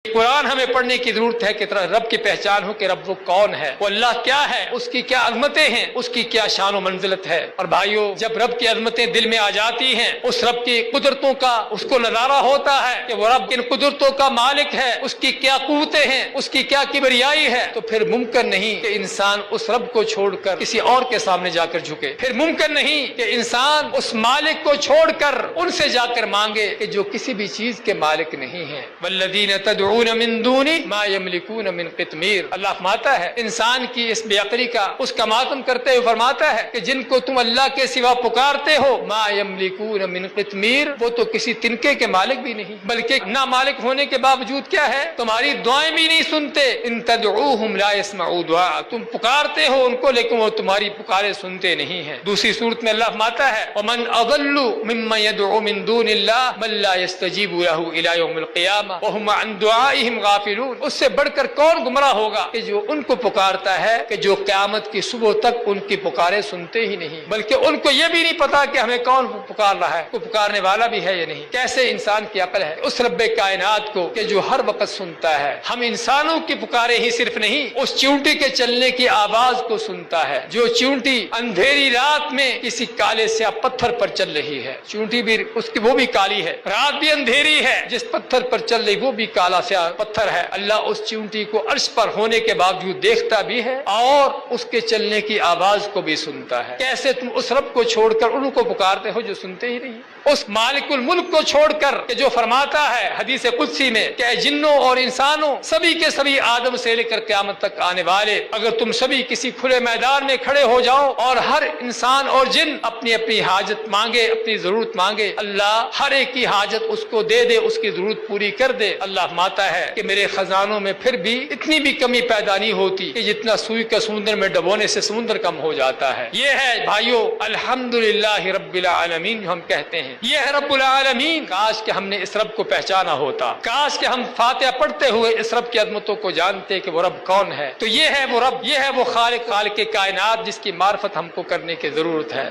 قرآن ہمیں پڑھنے کی ضرورت ہے کہ رب کی پہچان ہو کہ رب وہ کون ہے، وہ اللہ کیا ہے، اس کی کیا عظمتیں ہیں، اس کی کیا شان و منزلت ہے۔ اور بھائیو، جب رب کی عظمتیں دل میں آ جاتی ہیں، اس رب کی قدرتوں کا اس کو نظارہ ہوتا ہے کہ وہ رب ان قدرتوں کا مالک ہے، اس کی کیا قوتیں ہیں، اس کی کیا کبریائی ہے، تو پھر ممکن نہیں کہ انسان اس رب کو چھوڑ کر کسی اور کے سامنے جا کر جھکے، پھر ممکن نہیں کہ انسان اس مالک کو چھوڑ کر ان سے جا کر مانگے کہ جو کسی بھی چیز کے مالک نہیں ہیں۔ والذین تدعون من دونی ما یملکون من قطمیر، اللہ فرماتا ہے انسان کی اس بے عقلی کا، اس کا ماتم کرتے ہوئے فرماتا ہے کہ جن کو تم اللہ کے سوا پکارتے ہو، ما یملکون من قطمیر، وہ تو کسی تنکے کے مالک بھی نہیں، بلکہ نہ مالک ہونے کے باوجود کیا ہے، تمہاری دعائیں بھی نہیں سنتے۔ ان تدعوہم لا يسمعوا دعاء، تم پکارتے ہو ان کو لیکن وہ تمہاری پکارے سنتے نہیں ہیں۔ دوسری صورت میں اللہ فرماتا ہے ومن اضل ممن يدعو من دون اللہ من لا يستجیب له الى یوم القیامہ وهم عن دعائهم غافلون، اس سے بڑھ کر کون گمراہ ہوگا کہ جو ان کو پکارتا ہے کہ جو قیامت کی صبح تک ان کی پکارے سنتے ہی نہیں، بلکہ ان کو یہ بھی نہیں پتا کہ ہمیں کون پکار رہا ہے، کوئی پکارنے والا بھی ہے یا نہیں۔ کیسے انسان کی عقل ہے اس رب کائنات کو کہ جو ہر وقت سنتا ہے۔ ہم انسانوں کی پکارے ہی صرف نہیں، اس چیونٹی کے چلنے کی آواز کو سنتا ہے، جو چیونٹی اندھیری رات میں کسی کالے سیاہ پتھر پر چل رہی ہے، چیونٹی بھی اس کی وہ بھی کالی ہے، رات بھی اندھیری ہے، جس پتھر پر چل رہی وہ بھی کالا سیاہ پتھر ہے، اللہ اس چیونٹی کو عرش پر ہونے کے باوجود دیکھتا بھی ہے اور اس کے چلنے کی آواز کو بھی سنتا ہے۔ کیسے تم اس رب کو چھوڑ کر ان کو پکارتے ہو جو سنتے ہی نہیں، اس مالک الملک کو چھوڑ کر کہ جو فرماتا ہے حدیث قدسی میں کہ اے جنوں اور انسانوں سبھی کے سبھی آدم سے لے کر قیامت تک آنے والے، اگر تم سبھی کسی کھلے میدان میں کھڑے ہو جاؤ اور ہر انسان اور جن اپنی اپنی حاجت مانگے، اپنی ضرورت مانگے، اللہ ہر ایک کی حاجت اس کو دے دے، اس کی ضرورت پوری کر دے۔ اللہ فرماتا ہے کہ میرے خزانوں میں پھر بھی اتنی بھی کمی پیدا نہیں ہوتی کہ جتنا سوئی کا سمندر میں ڈبونے سے سمندر کم ہو جاتا ہے۔ یہ ہے بھائیو الحمدللہ رب العالمین جو ہم کہتے ہیں، یہ ہے رب العالمین۔ کاش کہ ہم نے اس رب کو پہچانا ہوتا، کاش کہ ہم فاتحہ پڑھتے ہوئے اس رب کی عظمتوں کو جانتے کہ وہ رب کون ہے۔ تو یہ ہے وہ رب، یہ ہے وہ خالق، خالق کائنات جس کی معرفت ہم کو کرنے کی ضرورت ہے۔